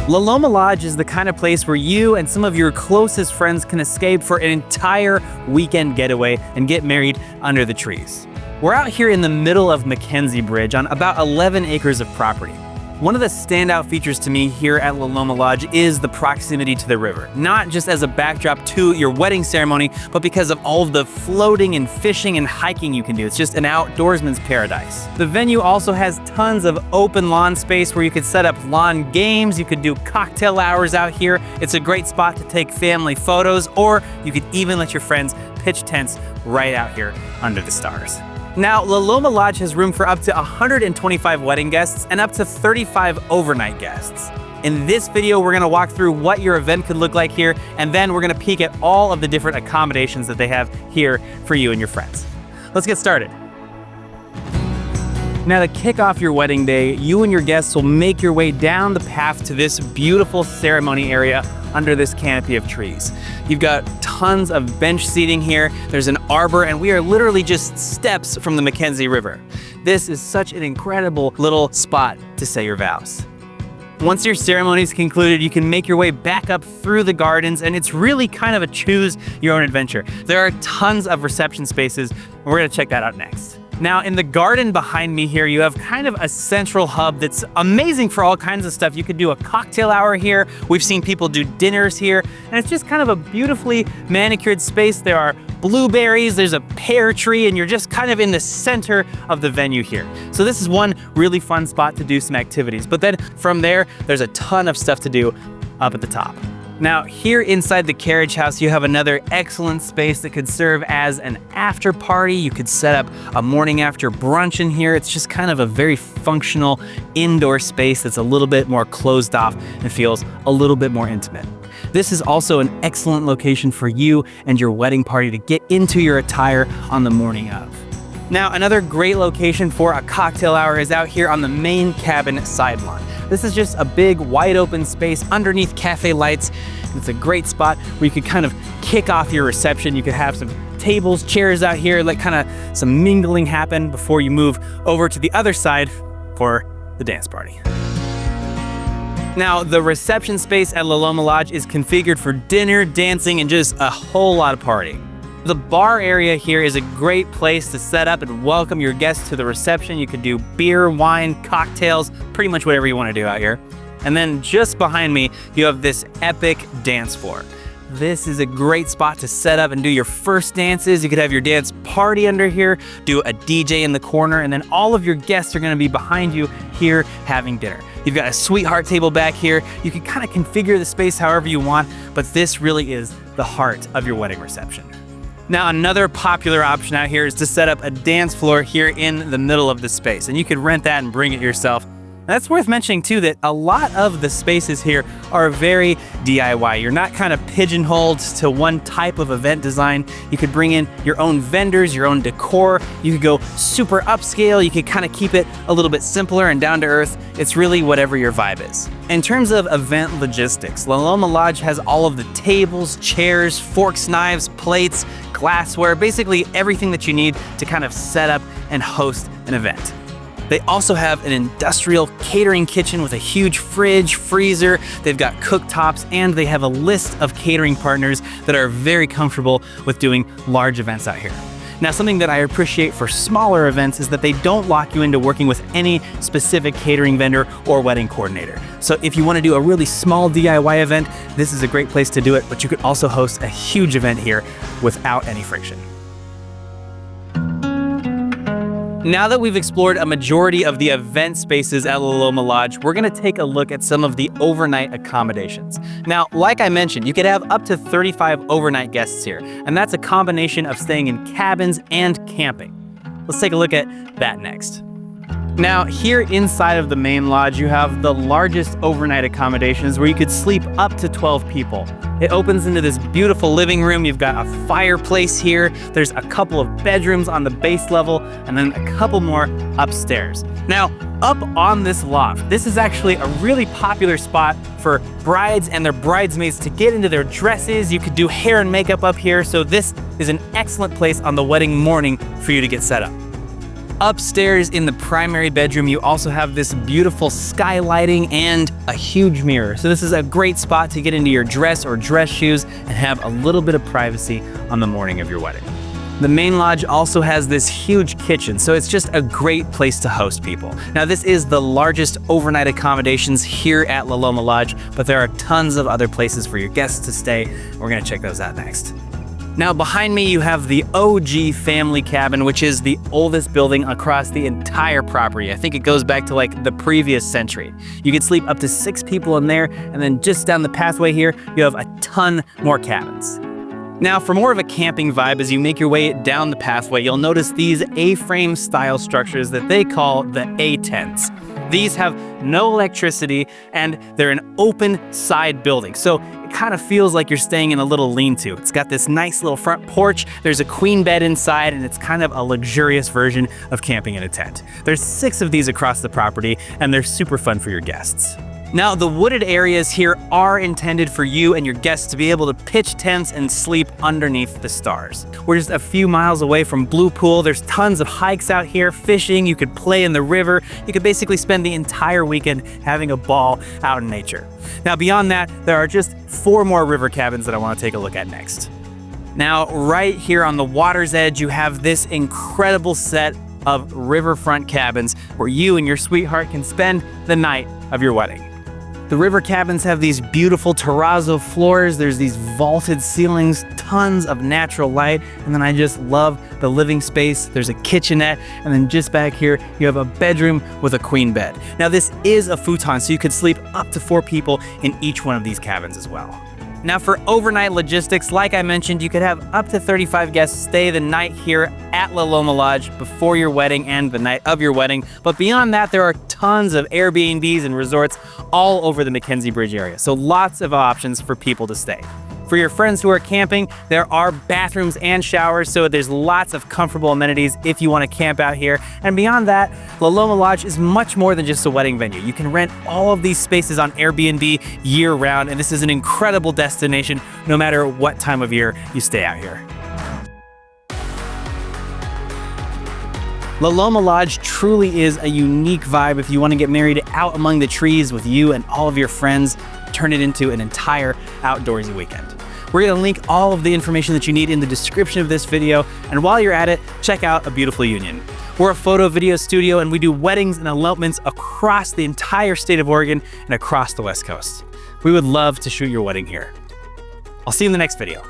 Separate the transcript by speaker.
Speaker 1: Loloma Lodge is the kind of place where you and some of your closest friends can escape for an entire weekend getaway and get married under the trees. We're out here in the middle of McKenzie Bridge on about 11 acres of property. One of the standout features to me here at Loloma Lodge is the proximity to the river, not just as a backdrop to your wedding ceremony, but because of all of the floating and fishing and hiking you can do. It's just an outdoorsman's paradise. The venue also has tons of open lawn space where you could set up lawn games, you could do cocktail hours out here. It's a great spot to take family photos, or you could even let your friends pitch tents right out here under the stars. Now, Loloma Lodge has room for up to 125 wedding guests and up to 35 overnight guests. In this video, we're gonna walk through what your event could look like here, and then we're gonna peek at all of the different accommodations that they have here for you and your friends. Let's get started. Now, to kick off your wedding day, you and your guests will make your way down the path to this beautiful ceremony area under this canopy of trees. You've got tons of bench seating here, there's an arbor, and we are literally just steps from the McKenzie River. This is such an incredible little spot to say your vows. Once your ceremony is concluded, you can make your way back up through the gardens, and it's really kind of a choose your own adventure. There are tons of reception spaces, and we're gonna check that out next. Now, in the garden behind me here, you have kind of a central hub that's amazing for all kinds of stuff. You could do a cocktail hour here. We've seen people do dinners here, and it's just kind of a beautifully manicured space. There are blueberries, there's a pear tree, and you're just kind of in the center of the venue here. So this is one really fun spot to do some activities. But then from there, there's a ton of stuff to do up at the top. Now, here inside the Carriage House, you have another excellent space that could serve as an after party. You could set up a morning after brunch in here. It's just kind of a very functional indoor space that's a little bit more closed off and feels a little bit more intimate. This is also an excellent location for you and your wedding party to get into your attire on the morning of. Now, another great location for a cocktail hour is out here on the main cabin side lawn. This is just a big, wide open space underneath cafe lights. It's a great spot where you could kind of kick off your reception. You could have some tables, chairs out here, let kind of some mingling happen before you move over to the other side for the dance party. Now, the reception space at Loloma Lodge is configured for dinner, dancing, and just a whole lot of partying. The bar area here is a great place to set up and welcome your guests to the reception. You could do beer, wine, cocktails, pretty much whatever you want to do out here. And then just behind me, you have this epic dance floor. This is a great spot to set up and do your first dances. You could have your dance party under here, do a DJ in the corner, and then all of your guests are going to be behind you here having dinner. You've got a sweetheart table back here. You can kind of configure the space however you want, but this really is the heart of your wedding reception. Now, another popular option out here is to set up a dance floor here in the middle of the space, and you could rent that and bring it yourself. That's worth mentioning too that a lot of the spaces here are very DIY. You're not kind of pigeonholed to one type of event design. You could bring in your own vendors, your own decor. You could go super upscale. You could kind of keep it a little bit simpler and down to earth. It's really whatever your vibe is. In terms of event logistics, Loloma Lodge has all of the tables, chairs, forks, knives, plates, glassware, basically everything that you need to kind of set up and host an event. They also have an industrial catering kitchen with a huge fridge, freezer. They've got cooktops, and they have a list of catering partners that are very comfortable with doing large events out here. Now, something that I appreciate for smaller events is that they don't lock you into working with any specific catering vendor or wedding coordinator. So if you want to do a really small DIY event, this is a great place to do it, but you could also host a huge event here without any friction. Now that we've explored a majority of the event spaces at Loloma Lodge, we're gonna take a look at some of the overnight accommodations. Now, like I mentioned, you could have up to 35 overnight guests here, and that's a combination of staying in cabins and camping. Let's take a look at that next. Now, here inside of the main lodge, you have the largest overnight accommodations where you could sleep up to 12 people. It opens into this beautiful living room. You've got a fireplace here. There's a couple of bedrooms on the base level, and then a couple more upstairs. Now, up on this loft, this is actually a really popular spot for brides and their bridesmaids to get into their dresses. You could do hair and makeup up here, so this is an excellent place on the wedding morning for you to get set up. Upstairs in the primary bedroom, you also have this beautiful skylighting and a huge mirror. So this is a great spot to get into your dress or dress shoes and have a little bit of privacy on the morning of your wedding. The main lodge also has this huge kitchen, so it's just a great place to host people. Now, this is the largest overnight accommodations here at Loloma Lodge, but there are tons of other places for your guests to stay. We're gonna check those out next. Now behind me you have the OG family cabin, which is the oldest building across the entire property. I think it goes back to like the previous century. You could sleep up to 6 people in there, and then just down the pathway here, you have a ton more cabins. Now for more of a camping vibe, as you make your way down the pathway, you'll notice these A-frame style structures that they call the A-tents. These have no electricity and they're an open side building. So it kind of feels like you're staying in a little lean-to. It's got this nice little front porch, there's a queen bed inside, and it's kind of a luxurious version of camping in a tent. There's 6 of these across the property, and they're super fun for your guests. Now, the wooded areas here are intended for you and your guests to be able to pitch tents and sleep underneath the stars. We're just a few miles away from Blue Pool. There's tons of hikes out here, fishing, you could play in the river. You could basically spend the entire weekend having a ball out in nature. Now, beyond that, there are just 4 more river cabins that I want to take a look at next. Now, right here on the water's edge, you have this incredible set of riverfront cabins where you and your sweetheart can spend the night of your wedding. The river cabins have these beautiful terrazzo floors, there's these vaulted ceilings, tons of natural light, and then I just love the living space. There's a kitchenette, and then just back here, you have a bedroom with a queen bed. Now this is a futon, so you could sleep up to 4 people in each one of these cabins as well. Now for overnight logistics, like I mentioned, you could have up to 35 guests stay the night here at Loloma Lodge before your wedding and the night of your wedding. But beyond that, there are tons of Airbnbs and resorts all over the McKenzie Bridge area. So lots of options for people to stay. For your friends who are camping, there are bathrooms and showers, so there's lots of comfortable amenities if you want to camp out here. And beyond that, Loloma Lodge is much more than just a wedding venue. You can rent all of these spaces on Airbnb year-round, and this is an incredible destination no matter what time of year you stay out here. Loloma Lodge truly is a unique vibe if you want to get married out among the trees with you and all of your friends. Turn it into an entire outdoorsy weekend. We're going to link all of the information that you need in the description of this video, and while you're at it, check out A Beautiful Union. We're a photo video studio, and we do weddings and elopements across the entire state of Oregon and across the West Coast. We would love to shoot your wedding here. I'll see you in the next video.